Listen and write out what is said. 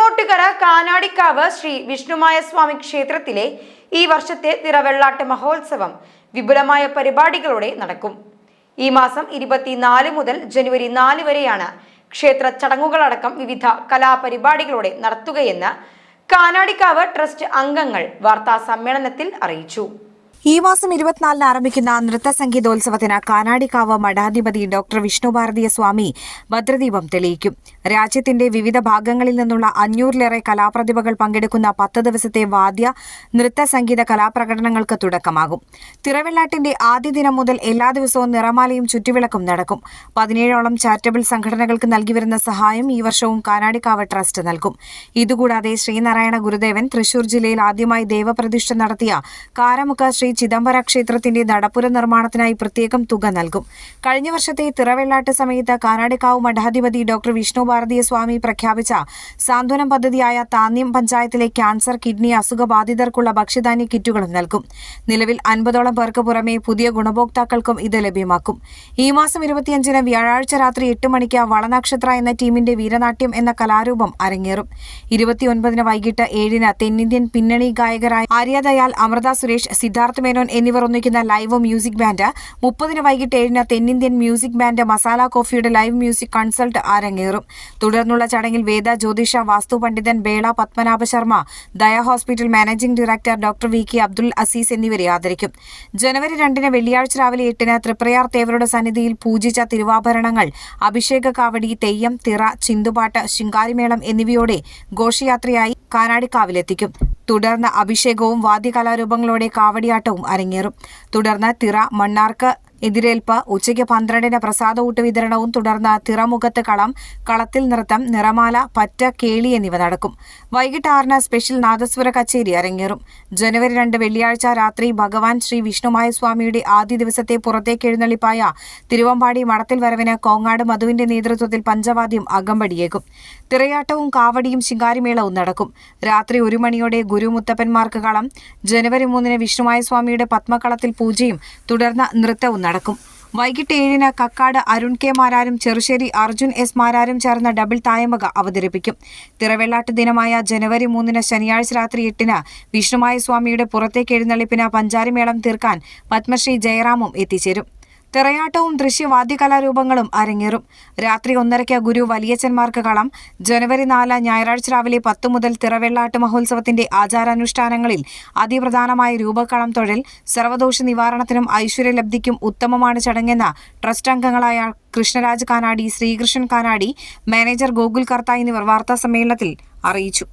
പെരിങ്ങോട്ടുകര കാനാടിക്കാവ് ശ്രീ വിഷ്ണുമായ സ്വാമി ക്ഷേത്രത്തിലെ ഈ വർഷത്തെ തിറവെള്ളാട്ട് മഹോത്സവം വിപുലമായ പരിപാടികളോടെ നടക്കും. ഈ മാസം 24 മുതൽ ജനുവരി 4 വരെയാണ് ക്ഷേത്ര ചടങ്ങുകളടക്കം വിവിധ കലാപരിപാടികളോടെ നടത്തുകയെന്ന് കാനാടിക്കാവ് ട്രസ്റ്റ് അംഗങ്ങൾ വാർത്താ സമ്മേളനത്തിൽ അറിയിച്ചു. ഈ മാസം 24 ആരംഭിക്കുന്ന നൃത്ത സംഗീതോത്സവത്തിന് കാനാടിക്കാവ് മഠാധിപതി ഡോക്ടർ വിഷ്ണുഭാരതീയ സ്വാമി ഭദ്രദീപം തെളിയിക്കും. രാജ്യത്തിന്റെ വിവിധ ഭാഗങ്ങളിൽ നിന്നുള്ള 500-ലേറെ കലാപ്രതിഭകൾ പങ്കെടുക്കുന്ന 10 ദിവസത്തെ വാദ്യ നൃത്ത സംഗീത കലാപ്രകടനങ്ങൾക്ക് തുടക്കമാകും. തിറവെള്ളാട്ടിന്റെ ആദ്യ ദിനം മുതൽ എല്ലാ ദിവസവും നിറമാലയും ചുറ്റുവിളക്കും നടക്കും. 17ഓളം ചാരിറ്റബിൾ സംഘടനകൾക്ക് നൽകിവരുന്ന സഹായം ഈ വർഷവും കാനാടിക്കാവ് ട്രസ്റ്റ് നൽകും. ഇതുകൂടാതെ ശ്രീനാരായണ ഗുരുദേവൻ തൃശൂർ ജില്ലയിൽ ആദ്യമായി ദേവപ്രതിഷ്ഠ നടത്തിയ കാരമുക്ക ശ്രീ ചിദംബര ക്ഷേത്രത്തിന്റെ നടപ്പുര നിർമ്മാണത്തിനായി പ്രത്യേകം തുക നൽകും. കഴിഞ്ഞ വർഷത്തെ തിറവെള്ളാട്ട് സമയത്ത് കാനാടിക്കാവ് മഠാധിപതി ഡോക്ടർ വിഷ്ണുഭാരതീയ സ്വാമി പ്രഖ്യാപിച്ച സാന്ത്വനം പദ്ധതിയായ താന്യം പഞ്ചായത്തിലെ ക്യാൻസർ, കിഡ്നി അസുഖബാധിതർക്കുള്ള ഭക്ഷ്യധാന്യ കിറ്റുകളും നൽകും. നിലവിൽ 50ഓളം പേർക്ക് പുറമെ പുതിയ ഗുണഭോക്താക്കൾക്കും ഇത് ലഭ്യമാക്കും. ഈ മാസം 25-ന് വ്യാഴാഴ്ച രാത്രി 8 മണിക്ക് വളനക്ഷത്ര എന്ന ടീമിന്റെ വീരനാട്യം എന്ന കലാരൂപം അരങ്ങേറും. 29-ന് വൈകിട്ട് 7-ന് തെന്നിന്ത്യൻ പിന്നണി ഗായകരായ ആര്യദയാൽ, അമൃത സുരേഷ്, സിദ്ധാർത്ഥ് മേനോൻ എന്നിവർ ഒന്നിക്കുന്ന ലൈവ് മ്യൂസിക് ബാൻഡ്, 30-ന് വൈകിട്ട് 7-ന് തെന്നിന്ത്യൻ മ്യൂസിക് ബാൻഡ് മസാല കോഫിയുടെ ലൈവ് മ്യൂസിക് കൺസൾട്ട് അരങ്ങേറും. തുടർന്നുള്ള ചടങ്ങിൽ വേദ, ജ്യോതിഷ, വാസ്തു പണ്ഡിതൻ Bela Padmanabha Sharma, Daya hospital managing director doctor V K Abdul Aziz എന്നിവരെ ആദരിക്കും. ജനുവരി 2-ന് വെള്ളിയാഴ്ച രാവിലെ 8-ന് തൃപ്രയാർ തേവരുടെ സന്നിധിയിൽ പൂജിച്ച തിരുവാഭരണങ്ങൾ, അഭിഷേക കാവടി, തെയ്യം, തിറ, ചിന്തുപാട്ട്, ശിങ്കാരിമേളം എന്നിവയോടെ ഘോഷയാത്രയായി കാനാടിക്കാവിലെത്തിക്കും. തുടർന്ന് അഭിഷേകവും വാദ്യകലാരൂപങ്ങളോടെ കാവടിയാട്ടവും അരങ്ങേറും. തുടർന്ന് തിറ, മണ്ണാർക്ക് എതിരേൽപ്പ്, ഉച്ചയ്ക്ക് 12-ന് പ്രസാദഊട്ട് വിതരണവും, തുടർന്ന് തിറമുഖത്ത് കളം, കളത്തിൽ നൃത്തം, നിറമാല, പറ്റ, കേളി എന്നിവ നടക്കും. വൈകിട്ട് 6-ന് സ്പെഷ്യൽ നാദസ്വര കച്ചേരി അരങ്ങേറും. ജനുവരി 2 വെള്ളിയാഴ്ച രാത്രി ഭഗവാൻ ശ്രീ വിഷ്ണുമായ സ്വാമിയുടെ ആദ്യ ദിവസത്തെ പുറത്തേക്ക് എഴുന്നള്ളിപ്പായ തിരുവമ്പാടി മടത്തിൽ വരവിന് കോങ്ങാട് മധുവിന്റെ നേതൃത്വത്തിൽ പഞ്ചവാദ്യം അകമ്പടിയേക്കും. തിറയാട്ടവും കാവടിയും ശിങ്കാരിമേളവും നടക്കും. രാത്രി 1 മണിയോടെ ഗുരുമുത്തപ്പന്മാർക്ക് കളം, ജനുവരി 3-ന് വിഷ്ണുമായ സ്വാമിയുടെ പത്മകളത്തിൽ പൂജയും തുടർന്ന് നൃത്തവും നടക്കും. വൈകിട്ട് 7-ന് കക്കാട് അരുൺ കെ മാരാരും ചെറുശ്ശേരി അർജുൻ എസ് മാരാരും ചേർന്ന ഡബിൾ തായമ്പക അവതരിപ്പിക്കും. തിറവെള്ളാട്ട് ദിനമായ ജനുവരി 3-ന് ശനിയാഴ്ച രാത്രി 8-ന് വിഷ്ണുമായ സ്വാമിയുടെ പുറത്തേക്ക് എഴുന്നള്ളിപ്പിന് പഞ്ചാരിമേളം തീർക്കാൻ പത്മശ്രീ ജയറാമും എത്തിച്ചേരും. തിറയാട്ടവും ദൃശ്യവാദ്യകലാരൂപങ്ങളും അരങ്ങേറും. രാത്രി 1:30-ക്ക് ഗുരു വലിയച്ചന്മാർക്ക് കളം. ജനുവരി 4 ഞായറാഴ്ച രാവിലെ 10 മുതൽ തിറവെള്ളാട്ട് മഹോത്സവത്തിന്റെ ആചാരാനുഷ്ഠാനങ്ങളിൽ അതിപ്രധാനമായ രൂപക്കളം തൊഴിൽ സർവദോഷ നിവാരണത്തിനും ഐശ്വര്യലബ്ധിക്കും ഉത്തമമാണ് ചടങ്ങെന്ന് ട്രസ്റ്റ് അംഗങ്ങളായ കൃഷ്ണരാജ് കാനാടി, ശ്രീകൃഷ്ണൻ കാനാടി, മാനേജർ ഗോകുൽ കർത്ത എന്നിവർ വാർത്താ സമ്മേളനത്തിൽ അറിയിച്ചു.